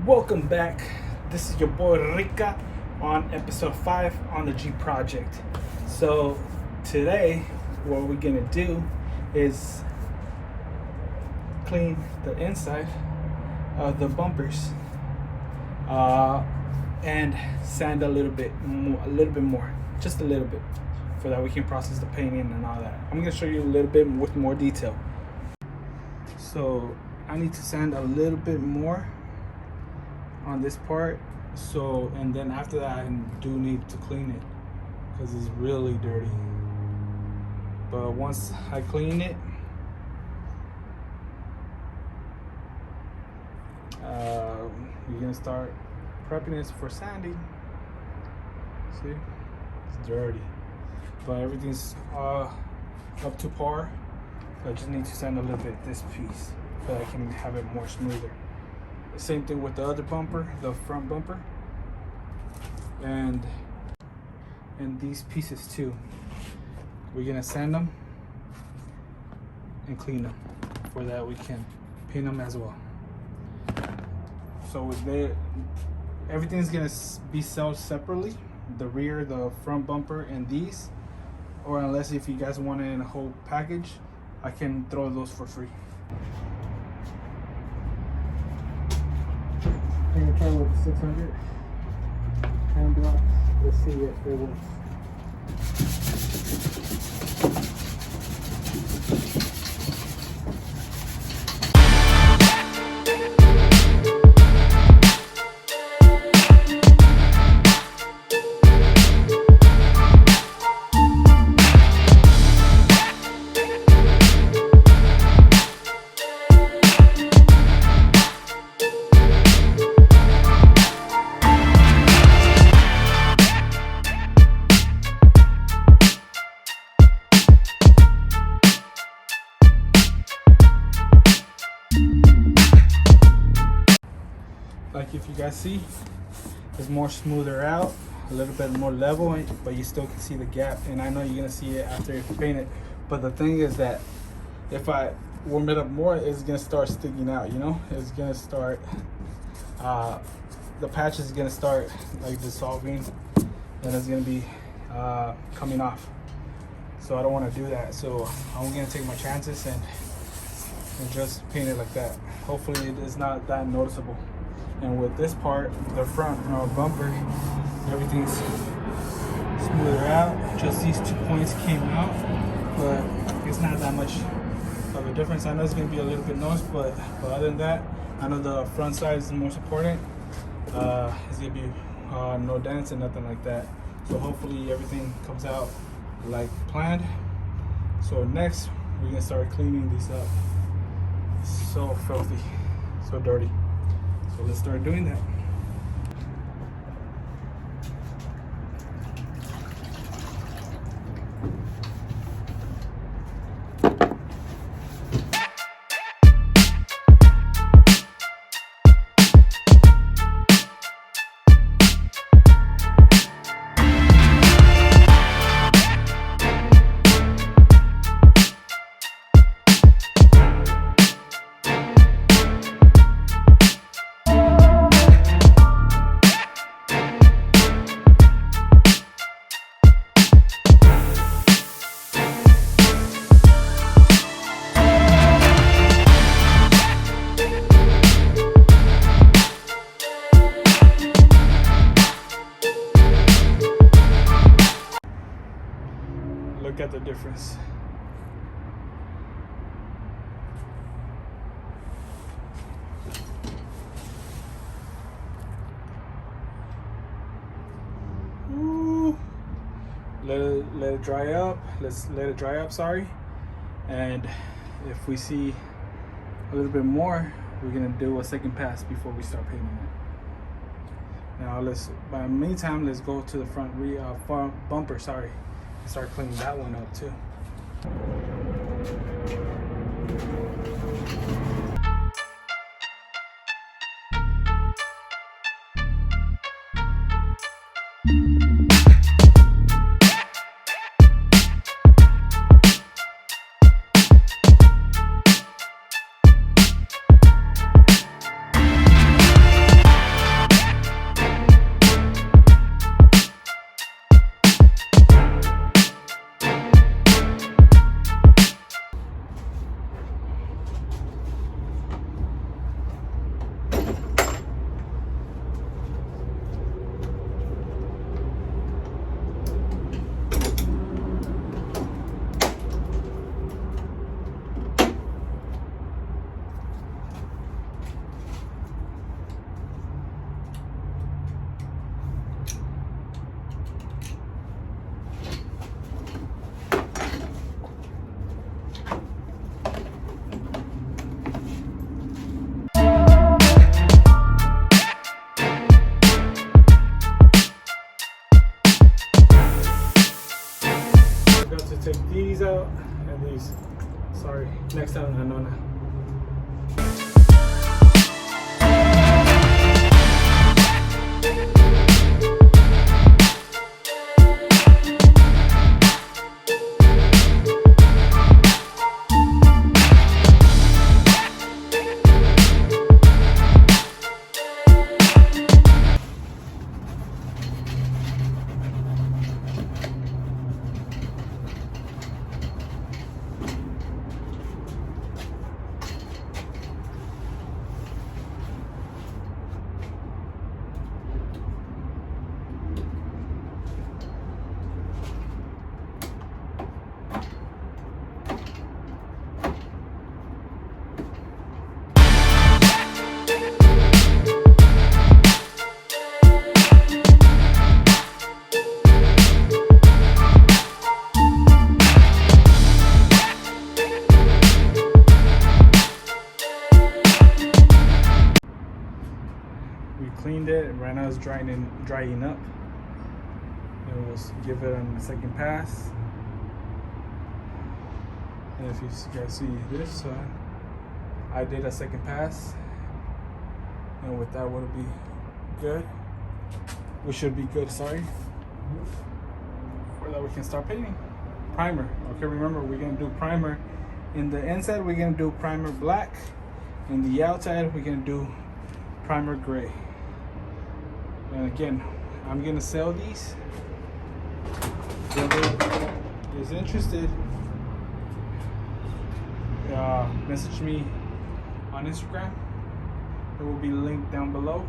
Welcome back. This is your boy Rica on episode 5 on the G Project. So today what we're gonna do is clean the inside of the bumpers and sand a little bit more, just a little bit, so that we can process the painting and all that. I'm gonna show you a little bit with more detail. So I need to sand a little bit more on this part, and then after that I do need to clean it because it's really dirty. But once I clean it, you're gonna start prepping this for sanding. See, it's dirty, but everything's up to par. So I just need to sand a little bit this piece so I can have it more smoother. Same thing with the other bumper, the front bumper, and these pieces too. We're gonna sand them and clean them, for that we can paint them as well. So everything's gonna be sold separately, the rear, the front bumper, and these, or unless if you guys want it in a whole package, I can throw those for free. I'm gonna try with 600 hand blocks. Let's see if it works. Like if you guys see, it's more smoother out, a little bit more level, but you still can see the gap. And I know you're gonna see it after you paint it. But the thing is that if I warm it up more, it's gonna start sticking out. You know, it's gonna start. The patch is gonna start like dissolving, and it's gonna be coming off. So I don't want to do that. So I'm gonna take my chances and just paint it like that. Hopefully it is not that noticeable. And with this part, the front bumper, everything's smoother out. Just these 2 points came out, but it's not that much of a difference. I know it's gonna be a little bit noise, but other than that, I know the front side is the most important. It's gonna be no dents and nothing like that. So hopefully everything comes out like planned. So next, we're gonna start cleaning these up. So filthy, so dirty. So let's start doing that. Look at the difference. Ooh. Let it dry up. Let's let it dry up, and if we see a little bit more, we're gonna do a second pass before we start painting it. Now by the meantime, let's go to the front bumper, and start cleaning that one up too. Apologies. Sorry. Next time, Anona. We cleaned it, and right now it's drying up. And we'll give it a second pass. And if you guys see this, I did a second pass, and with that, would it be good? We should be good. Sorry. For that, we can start painting. Primer. Okay, remember we're gonna do primer. In the inside, we're gonna do primer black. In the outside, we're gonna do primer gray. And again, I'm gonna sell these. Whoever is interested, message me on Instagram. It will be linked down below.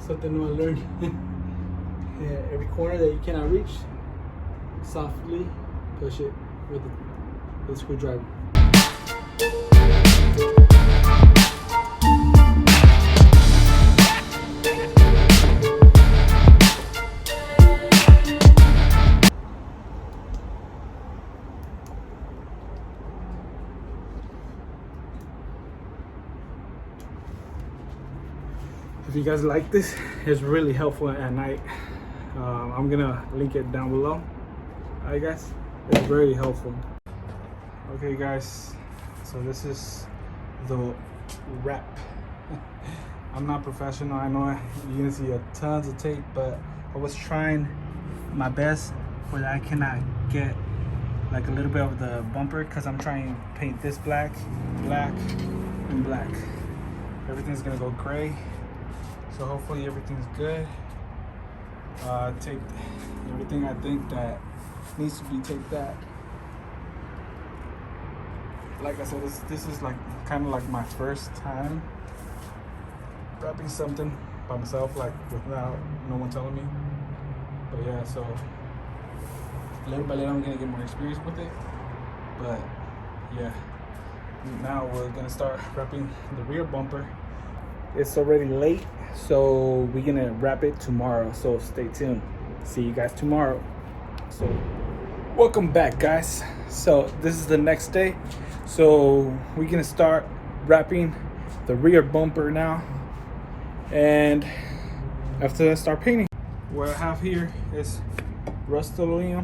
Something new I learned. Every corner that you cannot reach, softly push it with the screwdriver. If you guys like this, it's really helpful at night. I'm gonna link it down below. I guess it's very helpful. Okay guys, so this is the wrap. I'm not professional, I know you can see a tons of tape, but I was trying my best for that. I cannot get like a little bit of the bumper because I'm trying to paint this black, black, and black. Everything's gonna go gray, so hopefully everything's good. Take everything I think that needs to be taped at. Like I said, this is like kind of like my first time wrapping something by myself, like without no one telling me. But yeah, so little by little I'm gonna get more experience with it. But yeah, now we're gonna start wrapping the rear bumper. It's already late, so we're gonna wrap it tomorrow, so stay tuned. See you guys tomorrow. So welcome back guys. So this is the next day, so we're gonna start wrapping the rear bumper now, and after that start painting. What I have here is Rust-Oleum.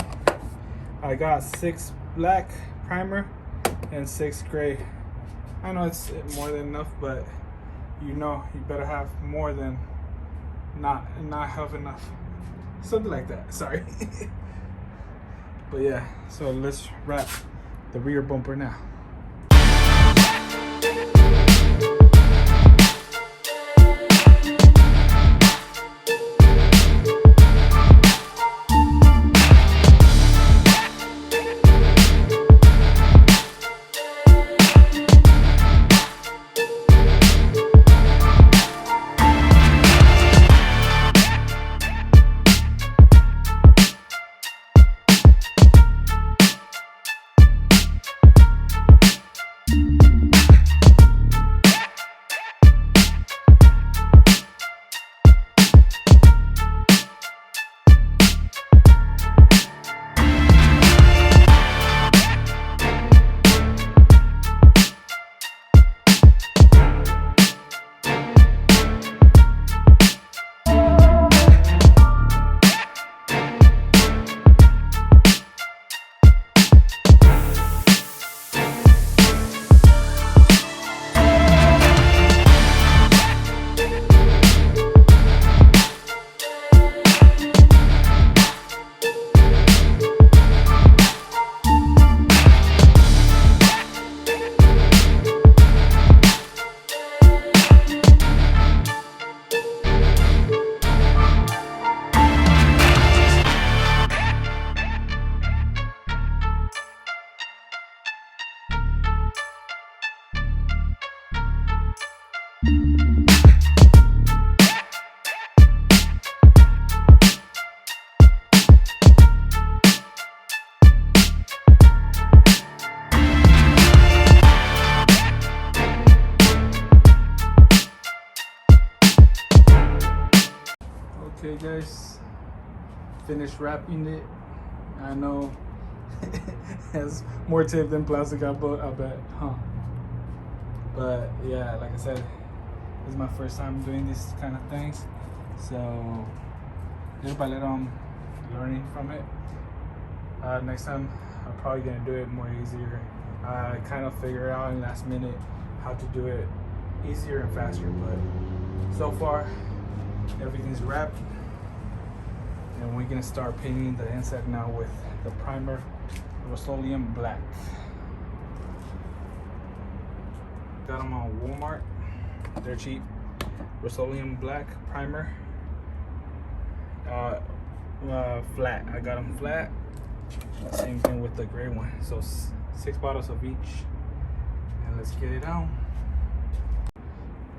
I got 6 black primer and 6 gray. I know it's more than enough, but you know you better have more than not have enough, something like that. Sorry. But yeah, so let's wrap the rear bumper now. Okay guys, finished wrapping it. I know it has more tape than plastic, I bet, huh? But yeah, like I said, this is my first time doing these kind of things, so little by little I'm learning from it. Next time I'm probably gonna do it more easier. I kind of figure out in last minute how to do it easier and faster, but so far everything's wrapped, and we're gonna start painting the inside now with the primer Rust-Oleum black. Got them on Walmart, they're cheap. Rust-Oleum black primer, flat. I got them flat. Same thing with the gray one. So 6 bottles of each, and let's get it out.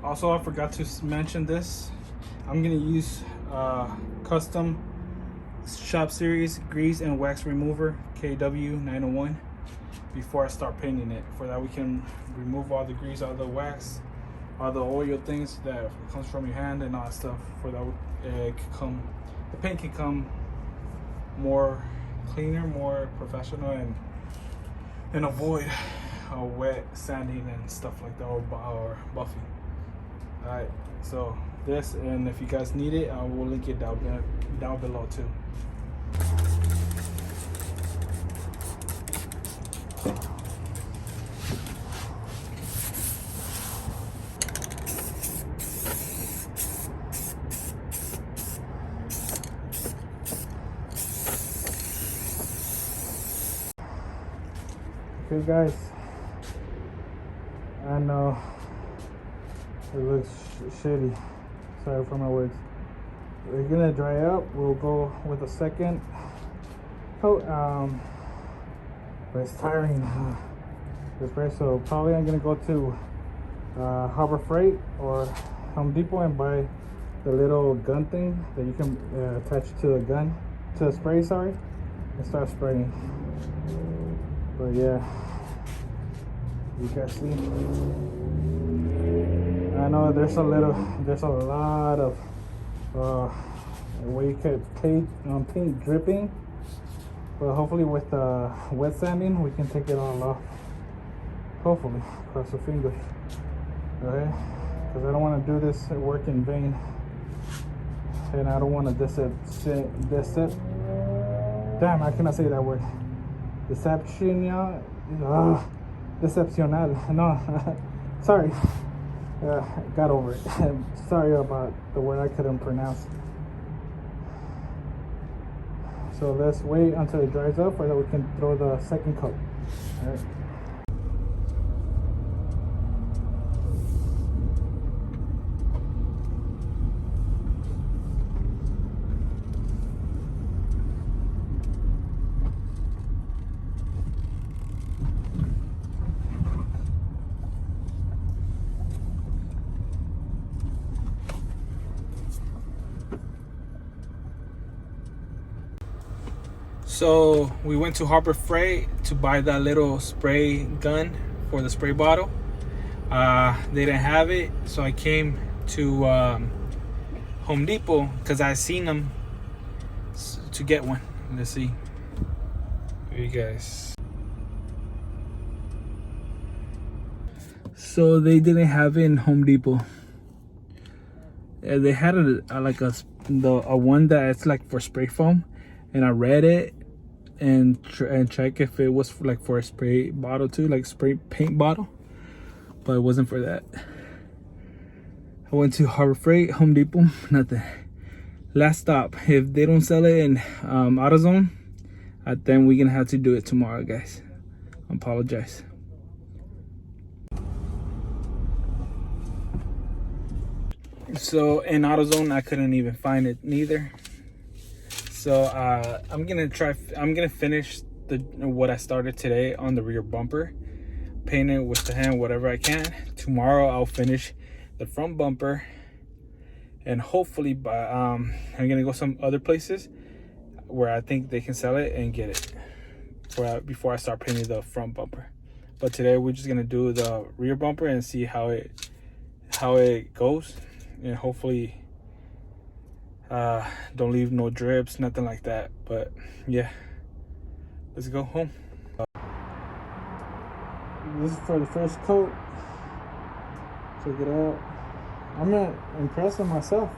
Also, I forgot to mention this. I'm gonna use custom Shop Series grease and wax remover KW901 before I start painting it. For that, we can remove all the grease, all the wax, all the oil things that comes from your hand and all that stuff. For that, the paint can come more cleaner, more professional, and avoid wet sanding and stuff like that, or buffing. All right, so this, and if you guys need it, I will link it down below too. Okay guys, I know it looks shitty, sorry for my words. We're gonna dry up, we'll go with a second coat, but it's tiring this spray, so probably I'm gonna go to Harbor Freight or Home Depot and buy the little gun thing that you can attach to a gun, to a spray, sorry, and start spraying. But yeah, you guys see, I know there's a lot of where you could paint dripping, but hopefully with wet sanding we can take it all off. Hopefully, cross your fingers. Okay, because I don't want to do this work in vain, and I don't want to damn, I cannot say that word. Decepcional. No, sorry. Got over it. Sorry about the word I couldn't pronounce. So let's wait until it dries up, so that we can throw the second coat. All right. So we went to Harbor Freight to buy that little spray gun for the spray bottle. They didn't have it, so I came to Home Depot because I seen them to get one. Let's see. Here you guys. So they didn't have it in Home Depot. They had a one that's like for spray foam, and I read it and check if it was for a spray bottle too, like spray paint bottle, but it wasn't for that. I went to Harbor Freight, Home Depot, nothing. Last stop. If they don't sell it in AutoZone, then we're gonna have to do it tomorrow, guys. I apologize. So in AutoZone, I couldn't even find it neither. So I'm gonna finish what I started today on the rear bumper, paint it with the hand, whatever I can. Tomorrow I'll finish the front bumper, and hopefully I'm gonna go some other places where I think they can sell it and get it before I start painting the front bumper. But today we're just gonna do the rear bumper and see how it goes, and hopefully don't leave no drips, nothing like that. But yeah, let's go home. This is for the first coat. Check it out. I'm not impressed with myself,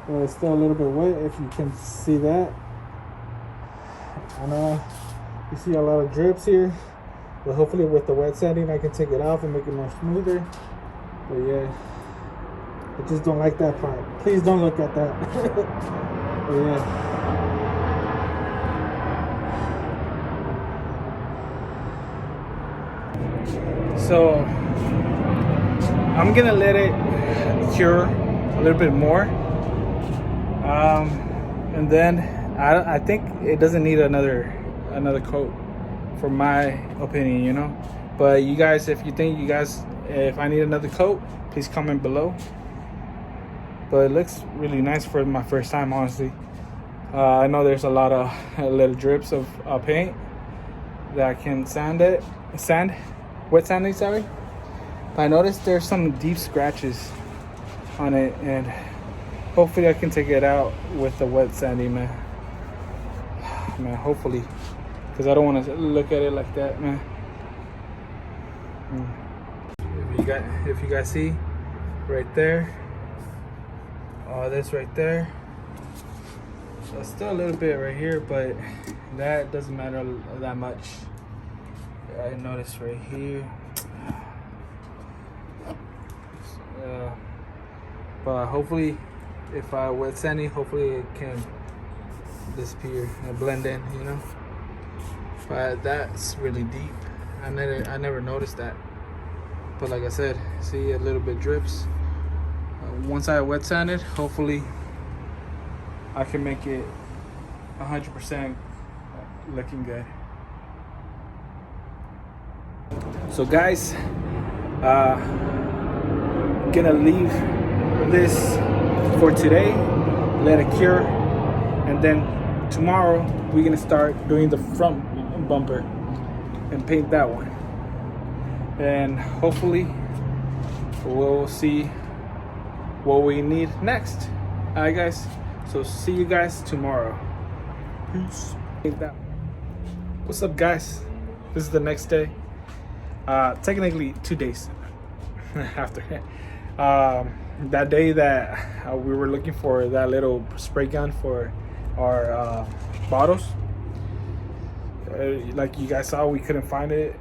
but it's still a little bit wet, if you can see that. I know you see a lot of drips here, but hopefully with the wet sanding I can take it off and make it more smoother. But yeah, I just don't like that part. Please don't look at that. But yeah. So I'm gonna let it cure a little bit more, and then I think it doesn't need another coat, for my opinion, you know. But you guys, if I need another coat, please comment below. But it looks really nice for my first time, honestly. I know there's a lot of little drips of paint that I can wet sanding, sorry. But I noticed there's some deep scratches on it, and hopefully I can take it out with the wet sanding, man. Man, hopefully, because I don't want to look at it like that, man. If you guys see right there, all this right there. So still a little bit right here, but that doesn't matter that much. I noticed right here. But hopefully, if I wet sand it, hopefully it can disappear and blend in, you know. But that's really deep. I never noticed that. But like I said, see, a little bit drips. Once I wet sand it, hopefully I can make it 100% looking good. So guys, gonna leave this for today, let it cure, and then tomorrow we're gonna start doing the front bumper and paint that one, and hopefully we'll see what we need next. All right guys, so see you guys tomorrow. Peace. What's up guys, this is the next day, technically 2 days after that day that we were looking for that little spray gun for our bottles. Like you guys saw, we couldn't find it,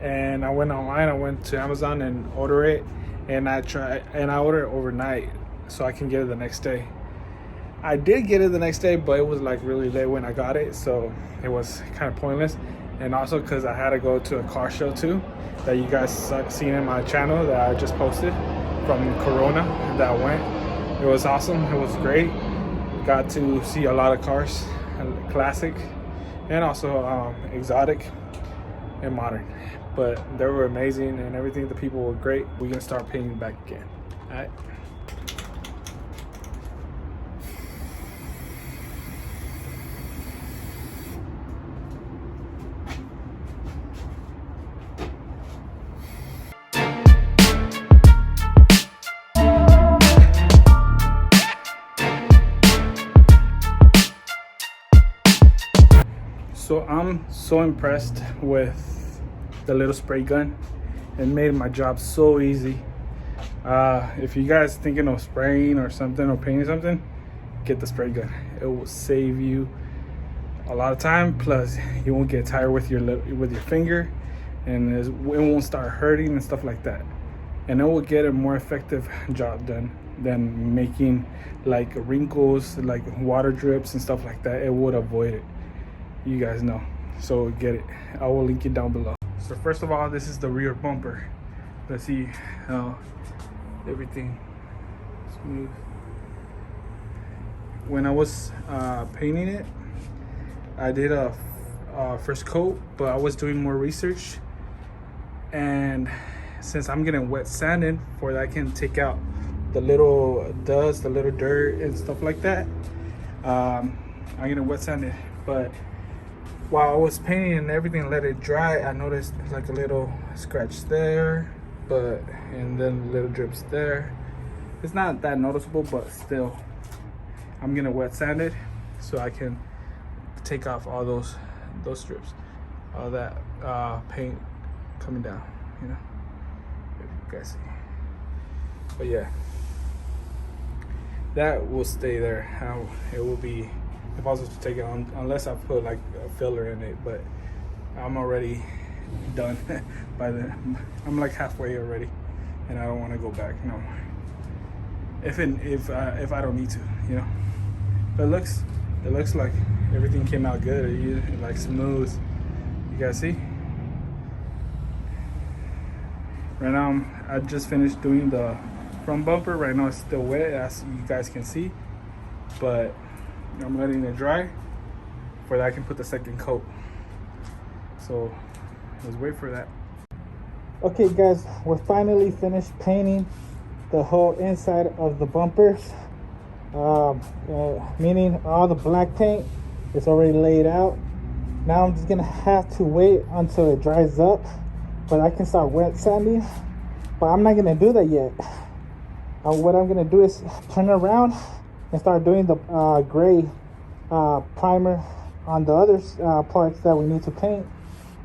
and I went online. I went to Amazon and ordered it, and I ordered it overnight so I can get it the next day. I did get it the next day, but it was like really late when I got it, so it was kind of pointless. And also because I had to go to a car show too, that you guys seen in my channel that I just posted from Corona that I went. It was awesome. It was great. Got to see a lot of cars, classic and also exotic and modern. But they were amazing and everything. The people were great. We're gonna start painting back again. All right. So I'm so impressed with the little spray gun. It made my job so easy. If you guys thinking of spraying or something or painting something, get the spray gun. It will save you a lot of time. Plus, you won't get tired with your finger, and it won't start hurting and stuff like that. And it will get a more effective job done than making like wrinkles, like water drips and stuff like that. It would avoid it. You guys know, so get it. I will link it down below. So first of all, this is the rear bumper. Let's see how everything smooth. When I was painting it, I did a first coat, but I was doing more research, and since I'm getting wet sanding for that, I can take out the little dust, the little dirt and stuff like that. I'm gonna wet sand it, but while I was painting and everything, let it dry, I noticed like a little scratch there, and then little drips there. It's not that noticeable, but still, I'm gonna wet sand it so I can take off all those strips, all that paint coming down, you know, if you guys see. But yeah, that will stay there. How it will be impossible to take it on unless I put like a filler in it, but I'm already done by then. I'm like halfway already, and I don't want to go back no more. If I don't need to, you know. But it looks like everything came out good. Like smooth. You guys see? Right now I just finished doing the front bumper. Right now it's still wet, as you guys can see, but I'm letting it dry for that I can put the second coat. So let's wait for that. Okay guys, we're finally finished painting the whole inside of the bumpers. Meaning all the black paint is already laid out. Now I'm just gonna have to wait until it dries up, but I can start wet sanding. But I'm not gonna do that yet. What I'm gonna do is turn around and start doing the gray primer on the other parts that we need to paint,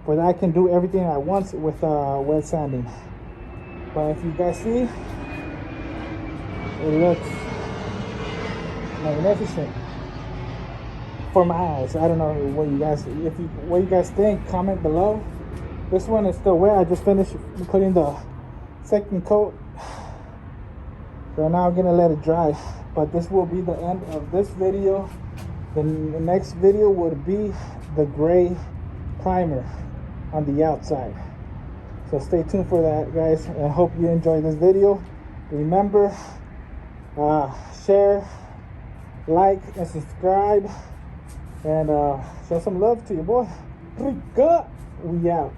but I can do everything at once with wet sanding. But if you guys see, it looks magnificent for my eyes. I don't know what you guys, what you guys think. Comment below. This one is still wet. I just finished putting the second coat, so now I'm gonna let it dry. But this will be the end of this video. The next video would be the gray primer on the outside. So stay tuned for that, guys, and I hope you enjoyed this video. Remember, share, like, and subscribe, and show some love to your boy. We out.